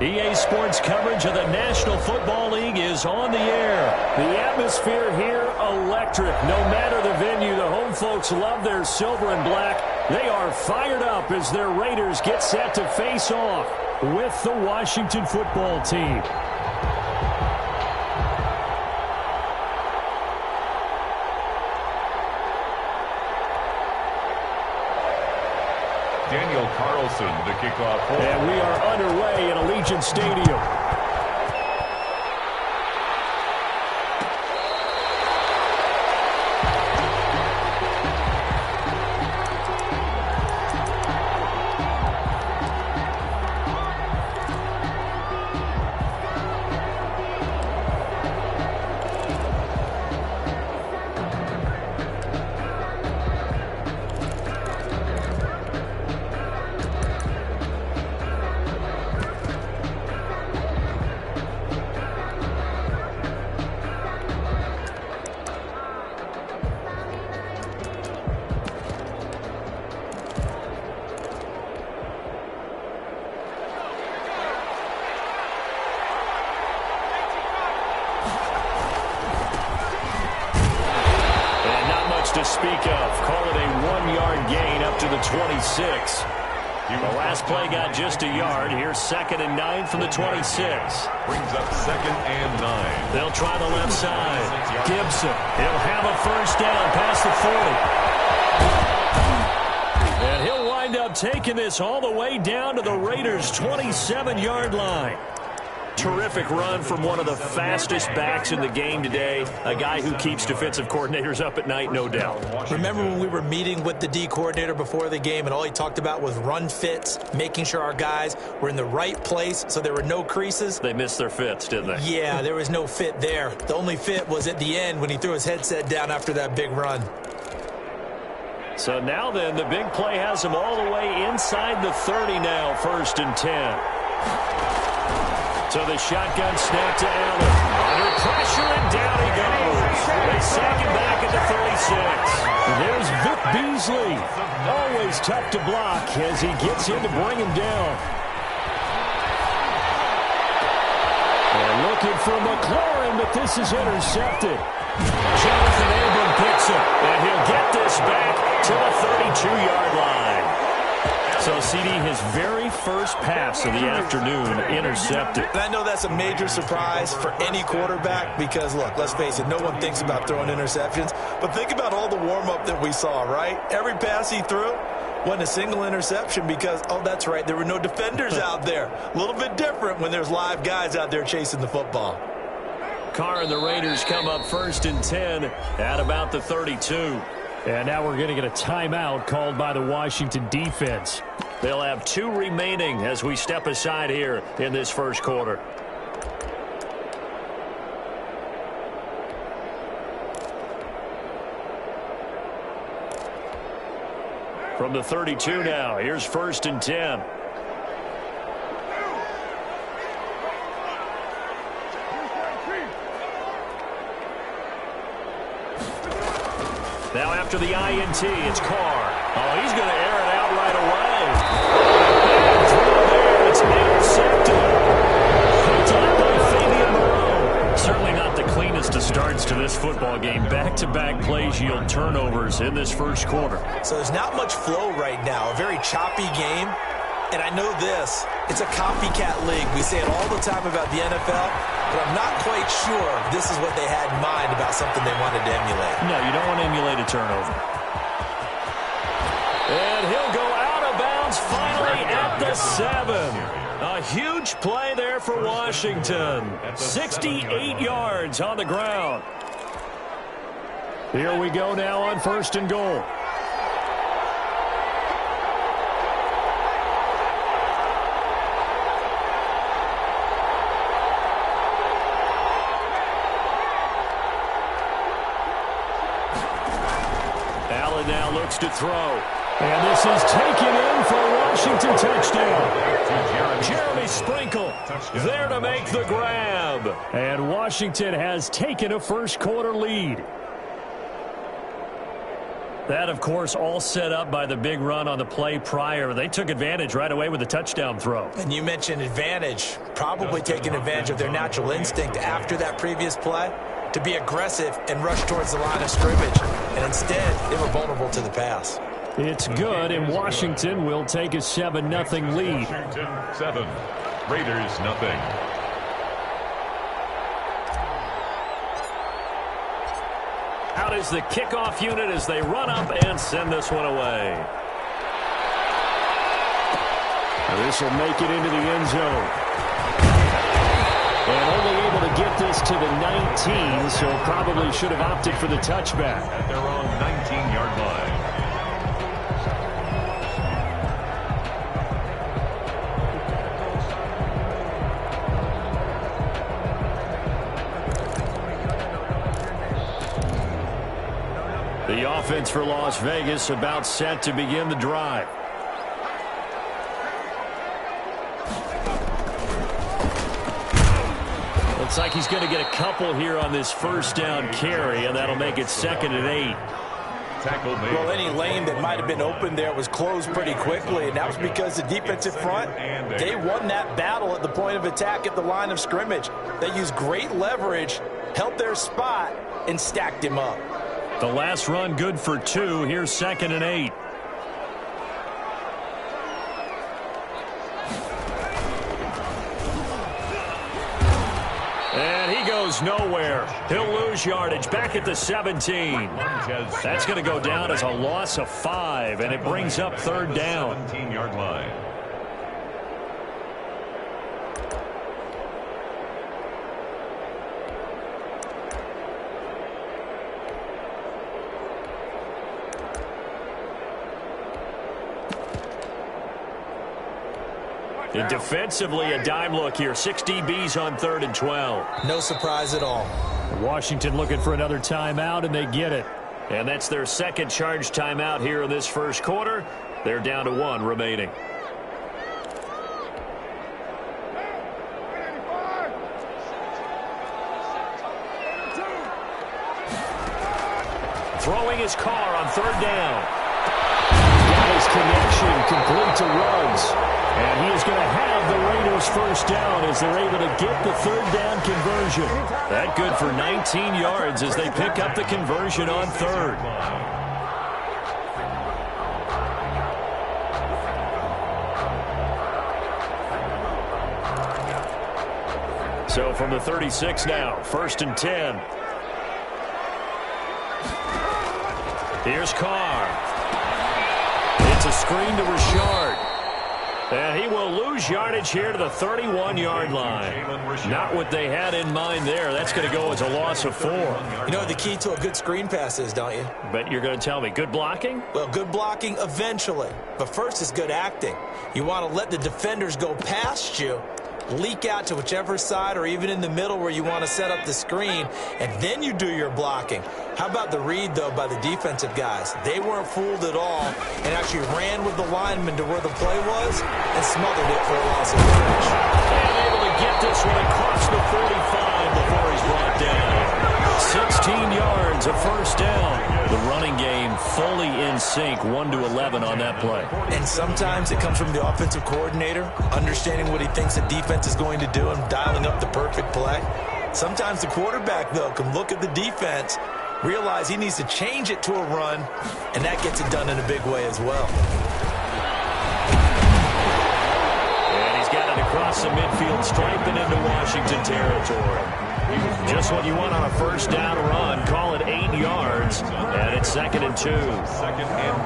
EA Sports coverage of the National Football League is on the air. The atmosphere here, electric. No matter the venue, the home folks love their silver and black. They are fired up as their Raiders get set to face off with the Washington football team. Daniel Carlson, the kickoff. And we are underway in Allegiant Stadium. To speak of. Call it a 1-yard gain up to the 26. The last play got just a yard. Here's 2nd and 9 from the 26. Brings up 2nd and 9. They'll try the left side. Gibson. He'll have a first down past the 40. And he'll wind up taking this all the way down to the Raiders' 27-yard line. Terrific run from one of the fastest backs in the game today. A guy who keeps defensive coordinators up at night, no doubt. Remember when we were meeting with the D coordinator before the game and all he talked about was run fits, making sure our guys were in the right place so there were no creases? They missed their fits, didn't they? Yeah, there was no fit there. The only fit was at the end when he threw his headset down after that big run. So now then, the big play has him all the way inside the 30 now, 1st and 10. So the shotgun snap to Allen. Under pressure, and down he goes. They sack him back at the 36. There's Vic Beasley. Always tough to block as he gets in to bring him down. And looking for McLaurin, but this is intercepted. Jonathan Abram picks it, and he'll get this back to the 32-yard line. So, CD, his very first pass of the afternoon intercepted. And I know that's a major surprise for any quarterback because, look, let's face it, no one thinks about throwing interceptions. But think about all the warm-up that we saw, right? Every pass he threw wasn't a single interception because, oh, that's right, there were no defenders out there. A little bit different when there's live guys out there chasing the football. Carr and the Raiders come up 1st and 10 at about the 32. And now we're going to get a timeout called by the Washington defense. They'll have 2 remaining as we step aside here in this first quarter. From the 32 now, here's 1st and 10. Now after the INT, it's Carr. Oh, he's going to air it out right away. Bad throw there. It's intercepted. Picked up by Fabian Moreau. Certainly not the cleanest of starts to this football game. Back-to-back plays yield turnovers in this first quarter. So there's not much flow right now. A very choppy game. And I know this. It's a copycat league. We say it all the time about the NFL, but I'm not quite sure this is what they had in mind about something they wanted to emulate. No, you don't want to emulate a turnover. And he'll go out of bounds finally at the 7. A huge play there for Washington. 68 yards on the ground. Here we go now on 1st and goal. Now looks to throw. And this is taken in for a Washington touchdown. Jeremy Sprinkle there to make the grab. And Washington has taken a first quarter lead. That, of course, all set up by the big run on the play prior. They took advantage right away with the touchdown throw. And you mentioned advantage, probably taking advantage of their natural instinct after that previous play to be aggressive and rush towards the line of scrimmage. And instead, they were vulnerable to the pass. It's good, and Washington will take a 7-0 lead. Washington 7, Raiders nothing. Out is the kickoff unit as they run up and send this one away. This will make it into the end zone. And only able to get this to the 19, so probably should have opted for the touchback. At their own 19-yard line. The offense for Las Vegas about set to begin the drive. Looks like he's going to get a couple here on this first down carry, and that'll make it 2nd and 8. Tackle made. Well, any lane that might have been open there was closed pretty quickly, and that was because the defensive front, they won that battle at the point of attack at the line of scrimmage. They used great leverage, held their spot, and stacked him up. The last run good for 2. Here's 2nd and 8. And he goes nowhere. He'll lose yardage back at the 17. That's going to go down as a loss of 5, and it brings up 3rd down. 17-yard line. And defensively, a dime look here. 6 DBs on 3rd and 12. No surprise at all. Washington looking for another timeout, and they get it. And that's their second charge timeout here in this first quarter. They're down to 1 remaining. Throwing his car on 3rd down. Got his connection complete to Ruggs. And he is going to have the Raiders first down as they're able to get the 3rd down conversion. That good for 19 yards as they pick up the conversion on 3rd. So from the 36 now, 1st and 10. Here's Carr. It's a screen to Richard. And he will lose yardage here to the 31-yard line. Not what they had in mind there. That's going to go as a loss of 4. You know what the key to a good screen pass is, don't you? But you're going to tell me, good blocking? Well, good blocking eventually. But first is good acting. You want to let the defenders go past you, leak out to whichever side or even in the middle where you want to set up the screen, and then you do your blocking. How about the read, though, by the defensive guys? They weren't fooled at all and actually ran with the lineman to where the play was and smothered it for a loss of yardage. And able to get this one across the 45 before he's brought down. 16 yards, a first down. The running game fully in sync, 1-11 on that play. And sometimes it comes from the offensive coordinator, understanding what he thinks the defense is going to do and dialing up the perfect play. Sometimes the quarterback, though, can look at the defense, realize he needs to change it to a run, and that gets it done in a big way as well. And he's got it across the midfield stripe and into Washington territory. Just what you want on a first down run. Call it 8 yards, and it's 2nd and 2. 2nd and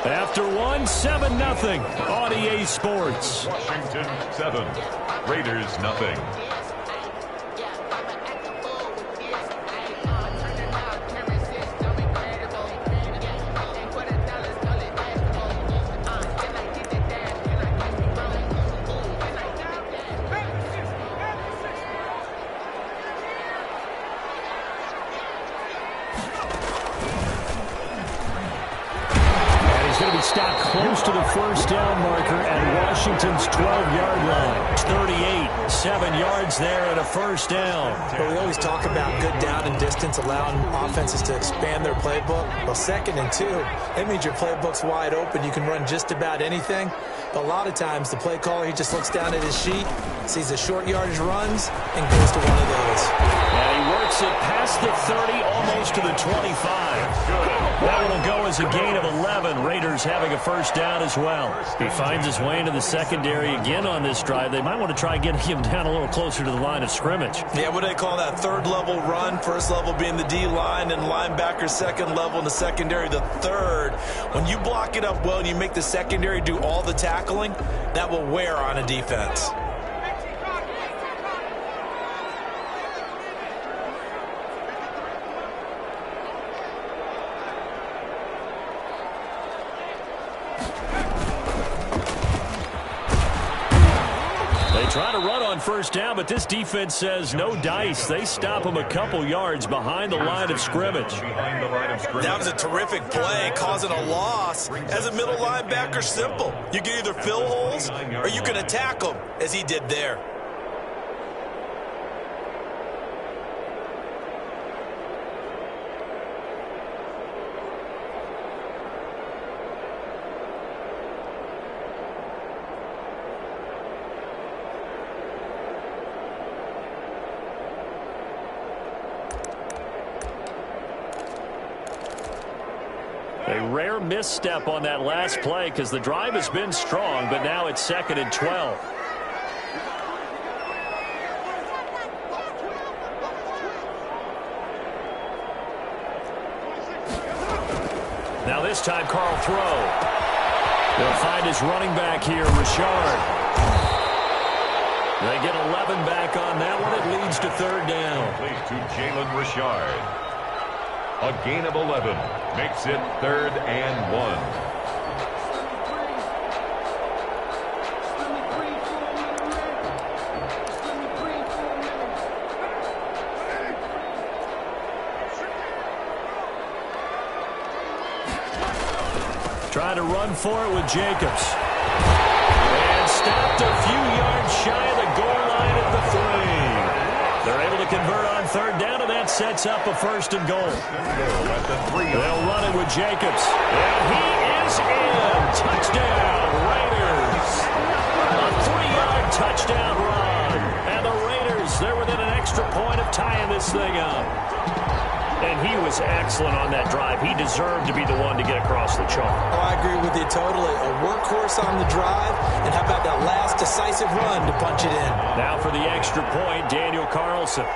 2. After 1, 7-0 on EA Sports. Washington 7, Raiders nothing. stopped close to the first down marker at Washington's 12-yard line. 38, 7 yards there and a first down. Well, we always talk about good down and distance, allowing offenses to expand their playbook. Well, 2nd and 2, that means your playbook's wide open. You can run just about anything. But a lot of times, the play caller, he just looks down at his sheet, sees the short yardage runs, and goes to one of those. And he works it past the 30, almost to the 25. That one will go as a gain of 11. Raiders having a first down as well. He finds his way into the secondary again on this drive. They might want to try getting him down a little closer to the line of scrimmage. Yeah, what do they call that? 3rd level run. 1st level being the D-line and linebacker. 2nd level in the secondary, the 3rd. When you block it up well and you make the secondary do all the tackling, that will wear on a defense. Try to run on first down, but this defense says no dice. They stop him a couple yards behind the line of scrimmage. That was a terrific play, causing a loss. As a middle linebacker, simple. You can either fill holes or you can attack them, as he did there. A rare misstep on that last play because the drive has been strong, but now it's 2nd and 12. Now this time, Carl throw. They'll find his running back here, Richard. They get 11 back on that one. It leads to 3rd down. Complete to Jalen Richard. A gain of 11 makes it 3rd and 1. Trying to run for it with Jacobs. And stopped a few yards shy of the goal line at the 3. They're able to convert on 3rd down, and that sets up a 1st and goal. They'll run it with Jacobs. And he is in. Touchdown, Raiders. A 3-yard touchdown run. And the Raiders, they're within an extra point of tying this thing up. And he was excellent on that drive. He deserved to be the one to get across the chalk. Oh, I agree with you totally. A workhorse on the drive. And how about that last decisive run to punch it in? Now for the extra point, Daniel Carlson.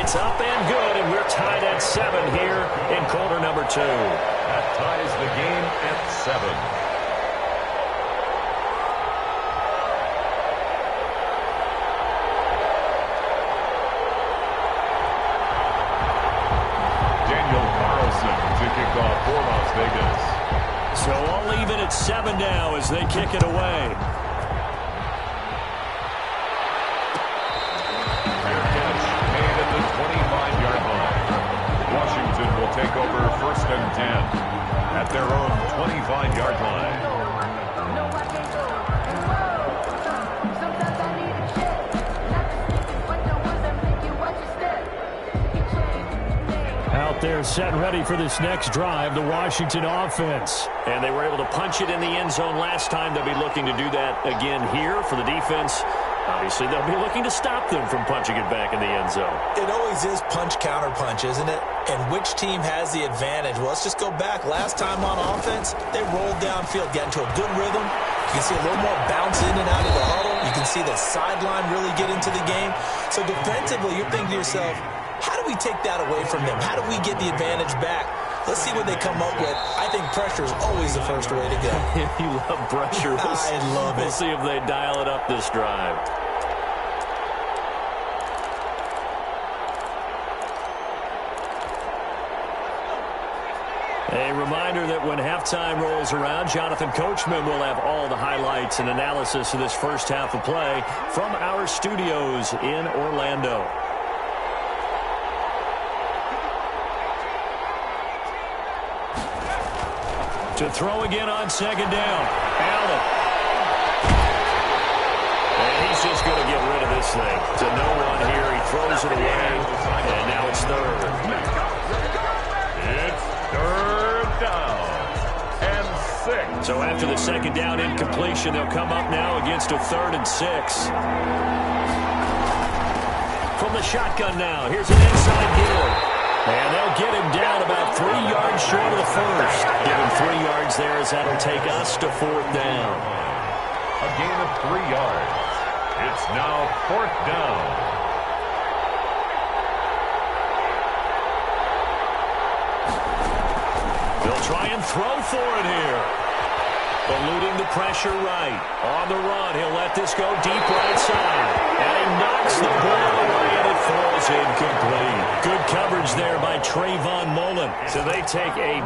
It's up and good, and we're tied at 7 here in quarter number 2. That ties the game at 7. For Las Vegas. So all even at 7 now as they kick it away. Fair catch made at the 25-yard line. Washington will take over 1st and 10 at their own 25-yard line. They're set and ready for this next drive, the Washington offense. And they were able to punch it in the end zone last time. They'll be looking to do that again here for the defense. Obviously, they'll be looking to stop them from punching it back in the end zone. It always is punch-counter-punch, isn't it? And which team has the advantage? Well, let's just go back. Last time on offense, they rolled downfield, got into a good rhythm. You can see a little more bounce in and out of the huddle. You can see the sideline really get into the game. So defensively, you're thinking to yourself, how do we take that away from them? How do we get the advantage back? Let's see what they come up with. I think pressure is always the first way to go. You love pressure. I love it. We'll see if they dial it up this drive. A reminder that when halftime rolls around, Jonathan Coachman will have all the highlights and analysis of this first half of play from our studios in Orlando. To throw again on second down. Allen. And he's just going to get rid of this thing. To no one here. He throws it away. And now it's third. It's third down and 6. So after the second down incompletion, they'll come up now against a 3rd and 6. From the shotgun now, here's an inside give. And they'll get him down about 3 yards short of the first. Give him 3 yards there as that'll take us to 4th down. A gain of 3 yards. It's now 4th down. They'll try and throw for it here. Eluding the pressure right. On the run, he'll let this go deep right side. And he knocks the ball away, and it falls incomplete. Good coverage there by Trayvon Mullen. So they take a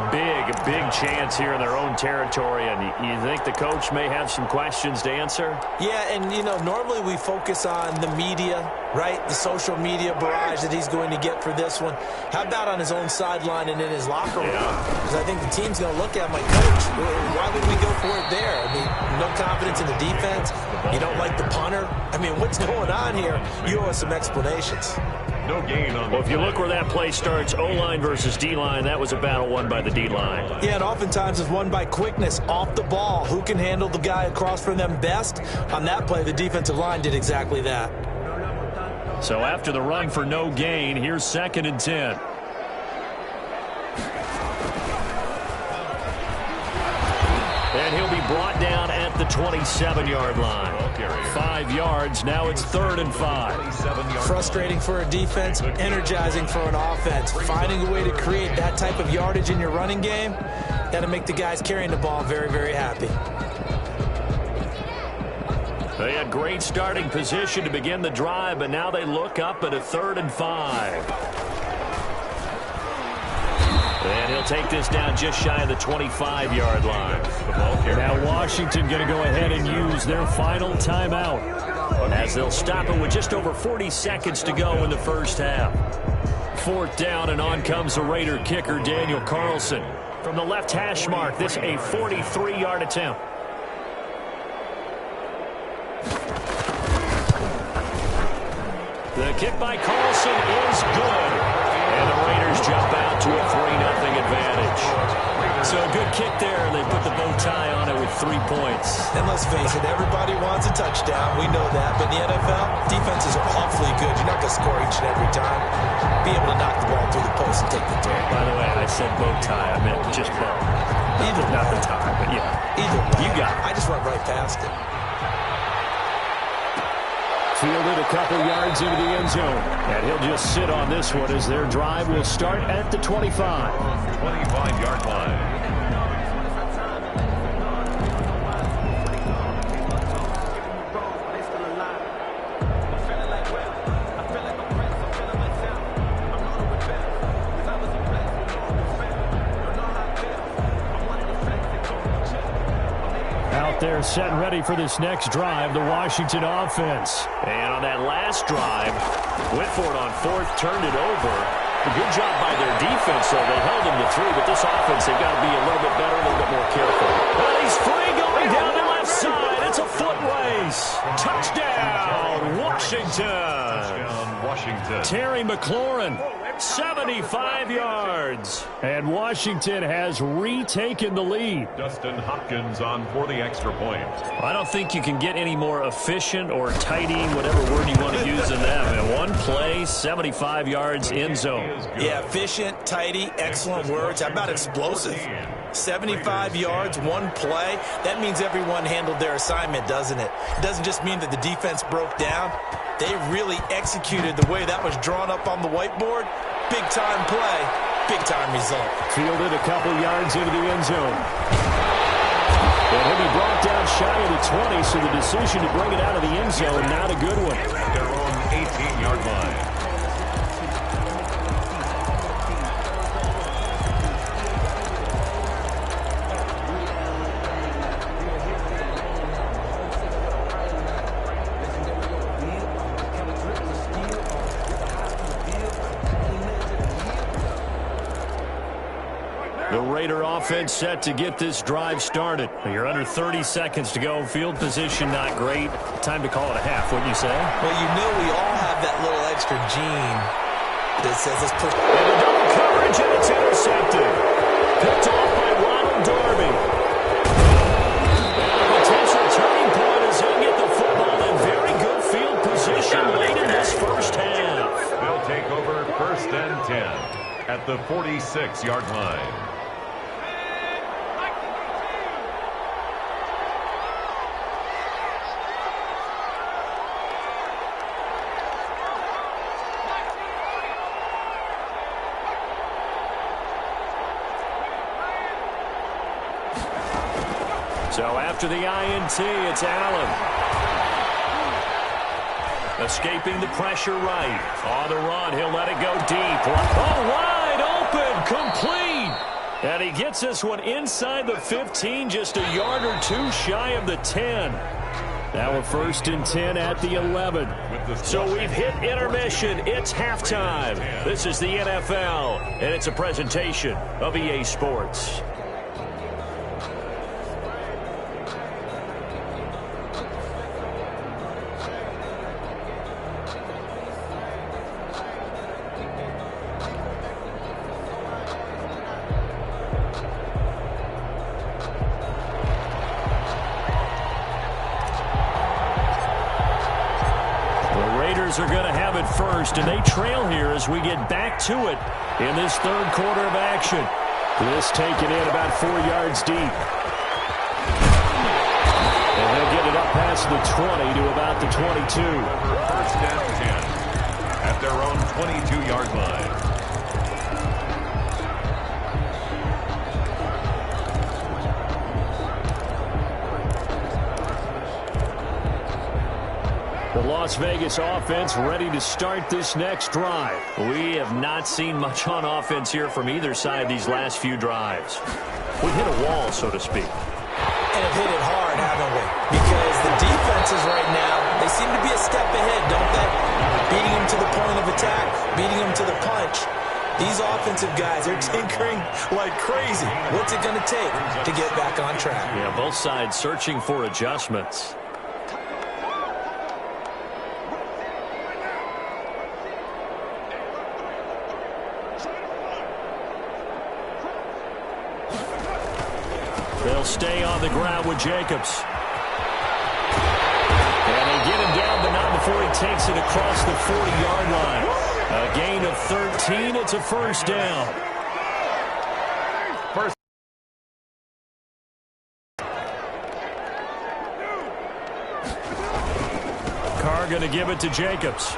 big chance here in their own territory. And you think the coach may have some questions to answer? Yeah, and, you know, normally we focus on the media, right? The social media barrage that he's going to get for this one. How about on his own sideline and in his locker room? Because I think the team's going to look at him like, Coach, why would we go for it there? I mean, no confidence in the defense. You don't like the punter. I mean, what's going on here? You owe us some explanations. No gain on. Well, if you look where that play starts, O-line versus D-line, that was a battle won by the D-line. Yeah, and oftentimes it's won by quickness off the ball. Who can handle the guy across from them best? On that play, the defensive line did exactly that. So after the run for no gain, here's 2nd and 10. And he'll be brought down at the 27-yard line. 5 yards. Now it's 3rd and 5. Frustrating for a defense, energizing for an offense. Finding a way to create that type of yardage in your running game, got to make the guys carrying the ball very, very happy. They had great starting position to begin the drive, but now they look up at a 3rd and 5. And he'll take this down just shy of the 25-yard line. Now Washington going to go ahead and use their final timeout as they'll stop it with just over 40 seconds to go in the first half. 4th down, and on comes the Raider kicker, Daniel Carlson. From the left hash mark, this a 43-yard attempt. The kick by Carlson is good. And the Raiders jump out to a 3-0 advantage. So a good kick there. They put the bow tie on it with 3 points. And let's face it, everybody wants a touchdown. We know that. But in the NFL, defenses are awfully good. You're not going to score each and every time. Be able to knock the ball through the post and take the turn. By the way, I said bow tie. I meant just bow. Either not the tie, but yeah. Either way. You got it. I just went right past it. Fielded a couple yards into the end zone. And he'll just sit on this one as their drive will start at the 25. 25-yard line. They're set and ready for this next drive, the Washington offense. And on that last drive, Whitford on 4th turned it over. A good job by their defense, though. They held him to 3, but this offense, they've got to be a little bit better, a little bit more careful. But he's free going down the left side. It's a foot race. Touchdown, Washington. Touchdown, Washington. Terry McLaurin, 75 yards. And Washington has retaken the lead. Dustin Hopkins on for the extra point. I don't think you can get any more efficient or tidy, whatever word you want to use in that. In one play, 75 yards, end zone. Yeah, efficient, tidy, excellent words. How about explosive? 75 yards, one play. That means everyone handled their assignment, doesn't it? It doesn't just mean that the defense broke down. They really executed the way that was drawn up on the whiteboard. Big-time play, big-time result. Fielded a couple yards into the end zone. And he'll be brought down shy of the 20, so the decision to bring it out of the end zone, not a good one. Their own 18-yard line. The Raider offense set to get this drive started. You're under 30 seconds to go. Field position not great. Time to call it a half, wouldn't you say? Well, you know we all have that little extra gene that says let's push. And the double coverage, and it's intercepted. Picked off by Ronald Darby. And a potential turning point as he'll get the football in very good field position late in this first half. They'll take over first and 10 at the 46-yard line. So after the INT, it's Allen. Escaping the pressure right. On the run, he'll let it go deep. Oh, wide open, complete. And he gets this one inside the 15, just a yard or two shy of the 10. Now we're first and 10 at the 11. So we've hit intermission. It's halftime. This is the NFL, and it's a presentation of EA Sports. Are going to have it first, and they trail here as we get back to it in this third quarter of action. This taken in about 4 yards deep. And they'll get it up past the 20 to about the 22. First and 10 at their own 22-yard line. The Las Vegas offense ready to start this next drive. We have not seen much on offense here from either side these last few drives. We hit a wall, so to speak. And have hit it hard, haven't we? Because the defenses right now, they seem to be a step ahead, don't they? Beating them to the point of attack, beating them to the punch. These offensive guys, they're tinkering like crazy. What's it going to take to get back on track? Yeah, both sides searching for adjustments. They'll stay on the ground with Jacobs. And they get him down, but not before he takes it across the 40-yard line. A gain of 13. It's a first down. Carr going to give it to Jacobs.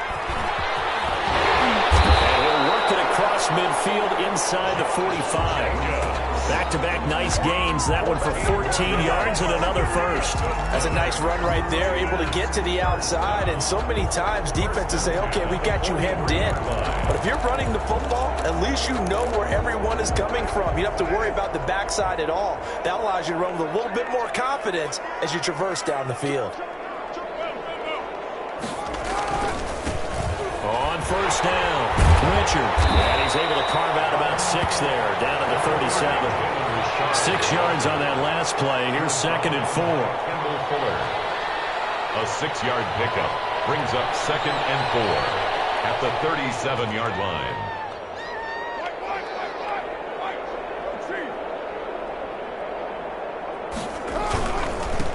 And he'll work it across midfield inside the 45. Back-to-back nice gains. That one for 14 yards and another first. That's a nice run right there, able to get to the outside. And so many times defenses say, okay, we got you hemmed in. But if you're running the football, at least you know where everyone is coming from. You don't have to worry about the backside at all. That allows you to run with a little bit more confidence as you traverse down the field. On first down, Richard. And he's able to carve out about 6 there, down to the 37. 6 yards on that last play. Here's second and 4. A 6-yard pickup brings up second and 4 at the 37-yard line.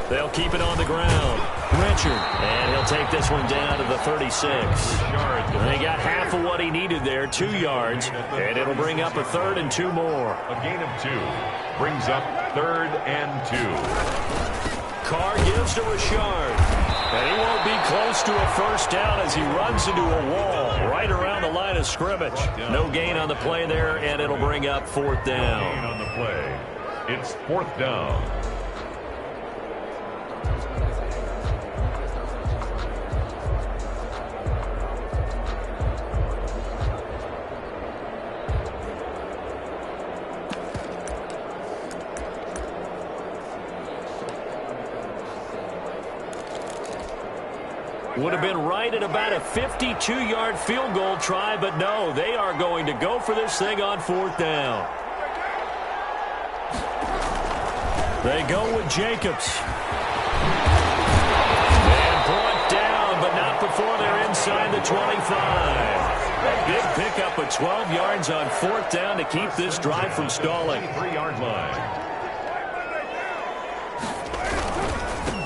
They'll keep it on the ground. Richard. And he'll take this one down to the 36. They got half of what he needed there, 2 yards. And it'll bring up a third and 2 more. A gain of 2 brings up third and 2. Carr gives to Richard. And he won't be close to a first down as he runs into a wall right around the line of scrimmage. No gain on the play there, and it'll bring up fourth down. Gain on the play. It's fourth down. Would have been right at about a 52-yard field goal try, but no, they are going to go for this thing on fourth down. They go with Jacobs. And brought down, but not before they're inside the 25. A big pickup of 12 yards on 4th down to keep this drive from stalling. 3-yard line.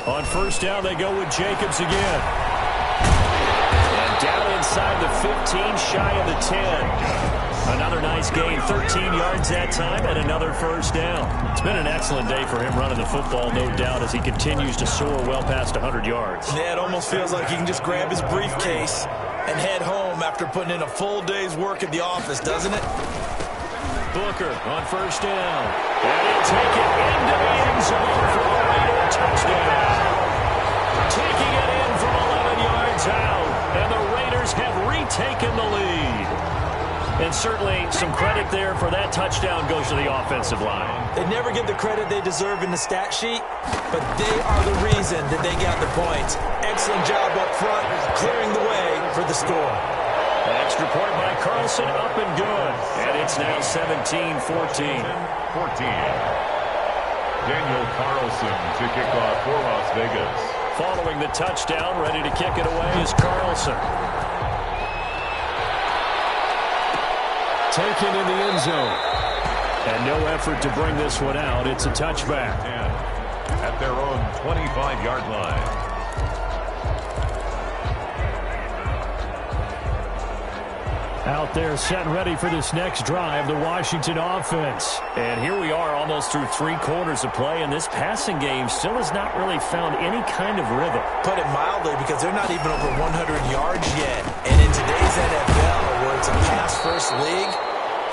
On 1st down, they go with Jacobs again. And down inside the 15, shy of the 10. Another nice gain, 13 yards that time, and another 1st down. It's been an excellent day for him running the football, no doubt, as he continues to soar well past 100 yards. Yeah, it almost feels like he can just grab his briefcase and head home after putting in a full day's work at the office, doesn't it? Booker on 1st down. And he'll take it into the end zone for a Raider touchdown. Taking it in from 11 yards out, and the Raiders have retaken the lead. And certainly some credit there for that touchdown goes to the offensive line. They never get the credit they deserve in the stat sheet, but they are the reason that they got the points. Excellent job up front, clearing the way for the score. Extra point by Carlson, up and good. And it's now 17-14. Daniel Carlson to kick off for Las Vegas. Following the touchdown, ready to kick it away is Carlson. Taken in the end zone. And no effort to bring this one out. It's a touchback. At their own 25-yard line. Out there set and ready for this next drive, the Washington offense. And here we are almost through 3 quarters of play, and this passing game still has not really found any kind of rhythm. Put it mildly, because they're not even over 100 yards yet. And in today's NFL, where it's a pass-first league,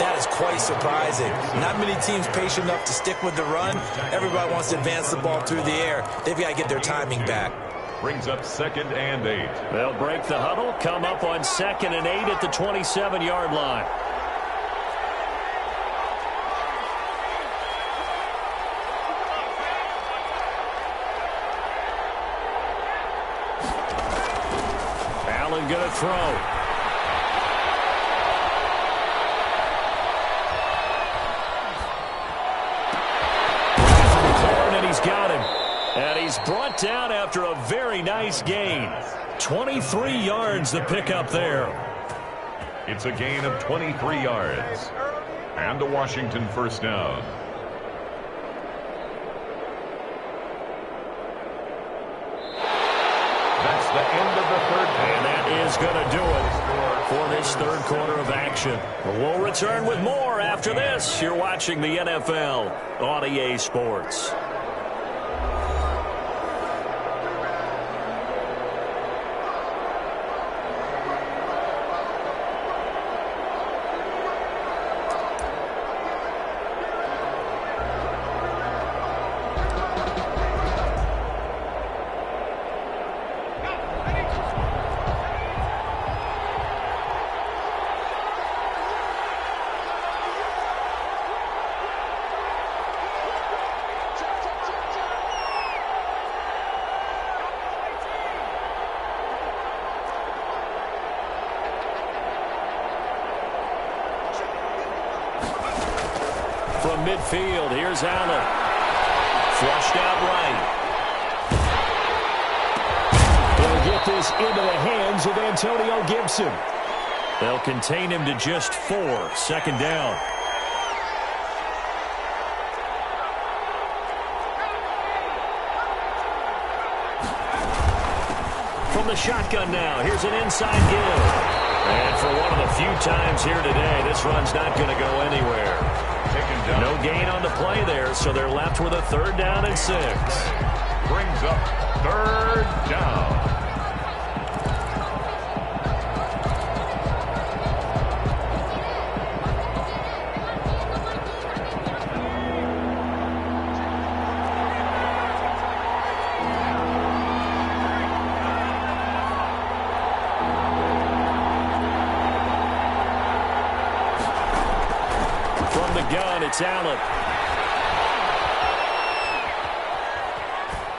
that is quite surprising. Not many teams patient enough to stick with the run. Everybody wants to advance the ball through the air. They've got to get their timing back. Brings up 2nd and 8. They'll break the huddle, come up on 2nd and 8 at the 27-yard line. Allen going to throw. And he's got him. And he's brought down after a very nice gain. 23 yards the pickup there. It's a gain of 23 yards. And a Washington 1st down. That's the end of the 3rd quarter. And that is going to do it for this 3rd quarter of action. We'll return with more after this. You're watching the NFL on EA Sports. From midfield, here's Allen. Flushed out right. They'll get this into the hands of Antonio Gibson. They'll contain him to just 4. 2nd down. From the shotgun now, here's an inside give. And for one of the few times here today, this run's not going to go anywhere. No gain on the play there, so they're left with a 3rd down and 6. Brings up 3rd down. It's Allen.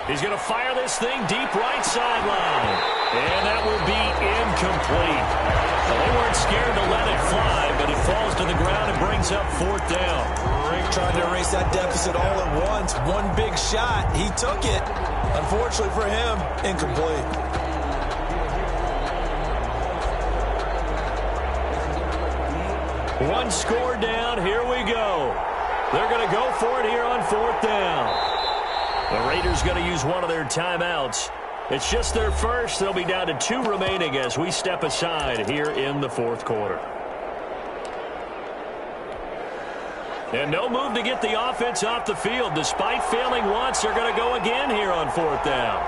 He's going to fire this thing deep right sideline. And that will be incomplete. Well, they weren't scared to let it fly, but it falls to the ground and brings up 4th down. Trying to erase that deficit all at once. One big shot. He took it. Unfortunately for him, incomplete. One score down. Here we go. They're going to go for it here on 4th down. The Raiders going to use one of their timeouts. It's just their first. They'll be down to 2 remaining as we step aside here in the 4th quarter. And no move to get the offense off the field. Despite failing once, they're going to go again here on 4th down.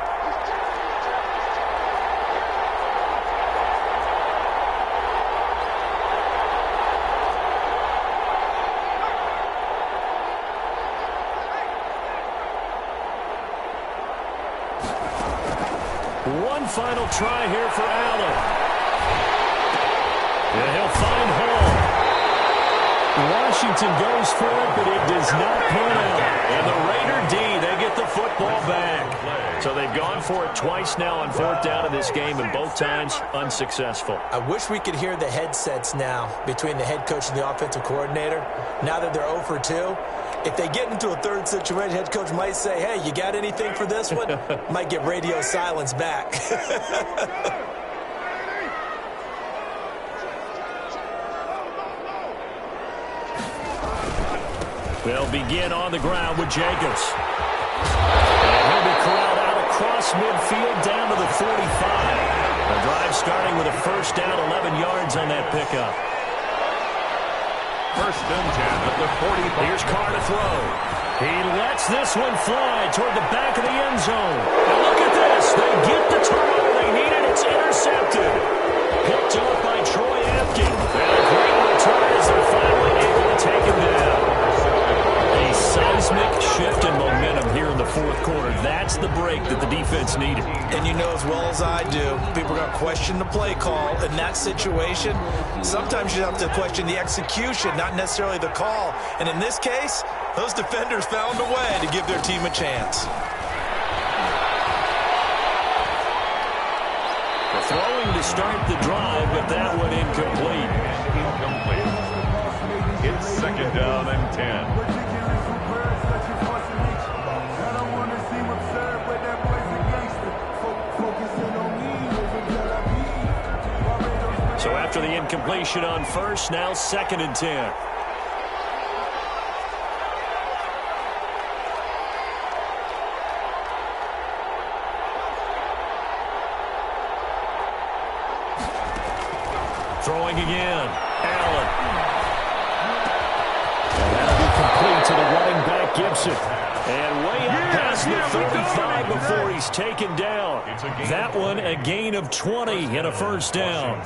One final try here for Allen. And he'll find Hall. Washington goes for it, but it does not pan out. And the Raider D, they get the football back. So they've gone for it twice now on 4th down in this game, and both times unsuccessful. I wish we could hear the headsets now between the head coach and the offensive coordinator. Now that they're 0 for 2, if they get into a third situation, head coach might say, hey, you got anything for this one? Might get radio silence back. They'll begin on the ground with Jacobs. And he'll be corralled out across midfield down to the 45. The drive starting with a 1st down, 11 yards on that pickup. 1st and 10 at the 45. Here's Carr to throw. He lets this one fly toward the back of the end zone. And look at this. They get the turnover they needed. It's intercepted. Picked off by Troy Apke. And a great return as they're finally able to take him down. A seismic shift in momentum here in the 4th quarter. That's the break that the defense needed. And you know as well as I do, people are going to question the play call in that situation. Sometimes you have to question the execution, not necessarily the call. And in this case, those defenders found a way to give their team a chance. The throwing to start the drive, but that one incomplete. It's 2nd down and 10. So after the incompletion on 1st, now 2nd and 10. Throwing again. Allen. And that'll be complete to the running back, Gibson. And way up past the 35 before he's taken down. That one a gain of 20 and a 1st down.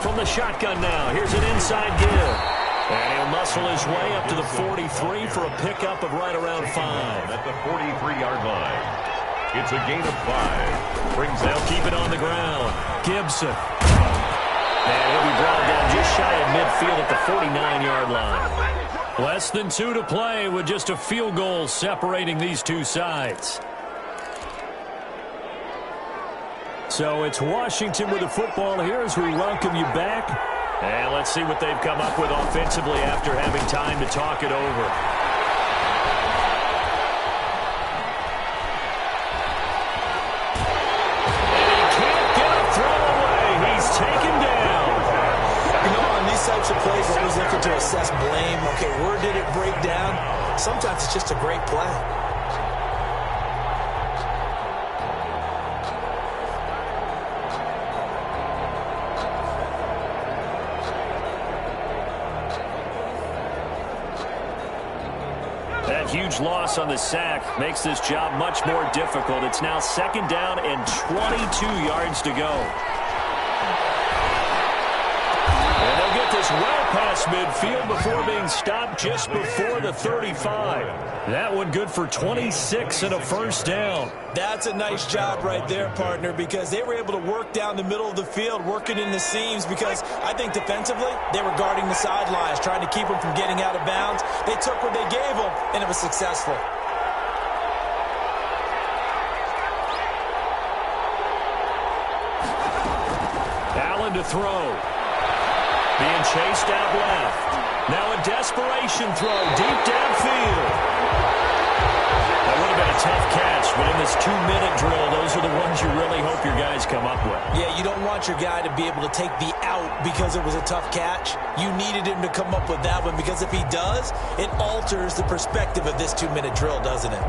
From the shotgun now, here's an inside give. And he'll muscle his way up to the 43 for a pickup of right around 5. At the 43-yard line. It's a gain of 5. They'll keep it on the ground. Gibson. And he'll be brought down just shy of midfield at the 49-yard line. Less than 2 to play with just a field goal separating these two sides. So it's Washington with the football here as we welcome you back. And let's see what they've come up with offensively after having time to talk it over. And he can't get a throw away. He's taken down. You know, on these types of plays, we're always looking to assess blame. Okay, where did it break down? Sometimes it's just a great play. That huge loss on the sack makes this job much more difficult. It's now 2nd down and 22 yards to go. And they'll get this this well past midfield before being stopped just before the 35. That one good for 26 and a first down. That's a nice job right there, partner, because they were able to work down the middle of the field, working in the seams, because I think defensively they were guarding the sidelines, trying to keep them from getting out of bounds. They took what they gave them, and it was successful. Allen to throw. Being chased out left. Now a desperation throw deep downfield. That would have been a tough catch, but in this 2-minute drill, those are the ones you really hope your guys come up with. Yeah, you don't want your guy to be able to take the out because it was a tough catch. You needed him to come up with that one, because if he does, it alters the perspective of this 2-minute drill, doesn't it?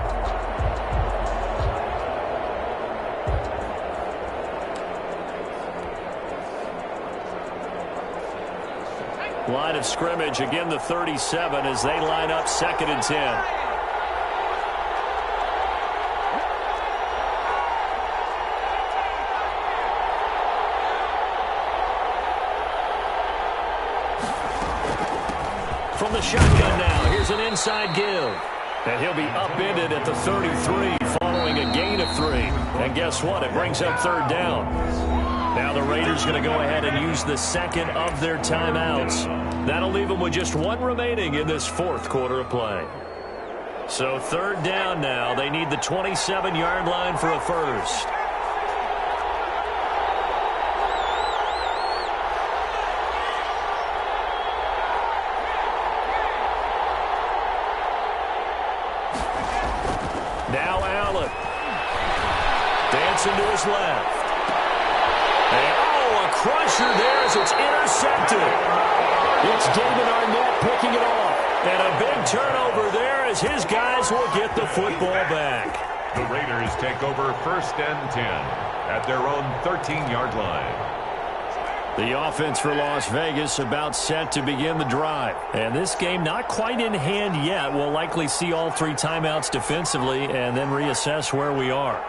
Line of scrimmage, again the 37 as they line up 2nd and 10. From the shotgun now, here's an inside give. And he'll be upended at the 33 following a gain of 3. And guess what? It brings up 3rd down. Now the Raiders going to go ahead and use the second of their timeouts. That'll leave them with just 1 remaining in this 4th quarter of play. So 3rd down now. They need the 27-yard line for a first. Now Allen. Dancing to his left. And, oh, a crusher there as it's intercepted. It's David Arnett picking it off. And a big turnover there as his guys will get the football back. The Raiders take over 1st and 10 at their own 13-yard line. The offense for Las Vegas about set to begin the drive. And this game not quite in hand yet. We'll likely see all 3 timeouts defensively and then reassess where we are.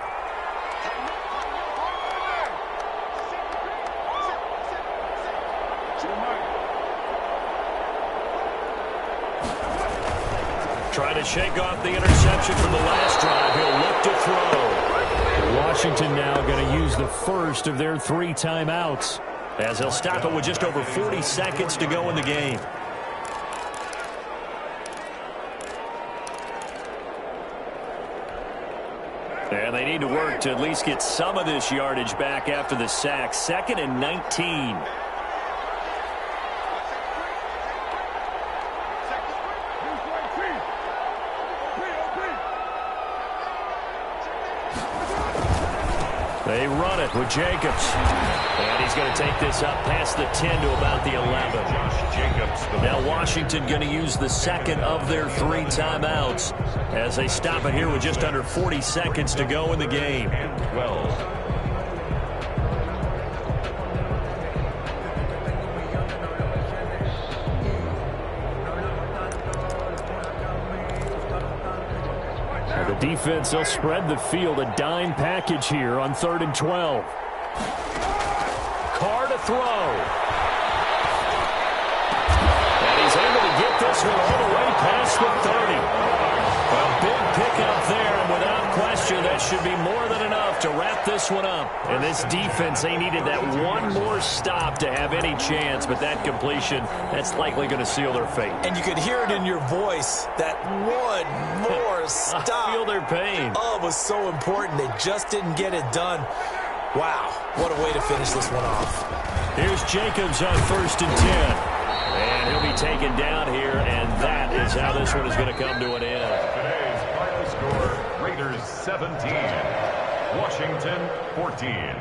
Trying to shake off the interception from the last drive. He'll look to throw. Washington now going to use the first of their 3 timeouts, as they'll stop it with just over 40 seconds to go in the game. And they need to work to at least get some of this yardage back after the sack. 2nd and 19. They run it with Jacobs. And he's going to take this up past the 10 to about the 11. Josh Jacobs. Now Washington going to use the second of their 3 timeouts as they stop it here with just under 40 seconds to go in the game. And 12. The defense, they'll spread the field, a dime package here on 3rd and 12. Carr to throw. And he's able to get this one all the way past the 30. A big pickup there, and without question, that should be more than enough to wrap this one up. And this defense, they needed that one more stop to have any chance, but that completion, that's likely going to seal their fate. And you could hear it in your voice, that one more stop. I feel their pain. Oh, it was so important. They just didn't get it done. Wow, what a way to finish this one off. Here's Jacobs on 1st and 10. And he'll be taken down here, and that is how this one is going to come to an end. Today's final score, Raiders 17, Washington 14.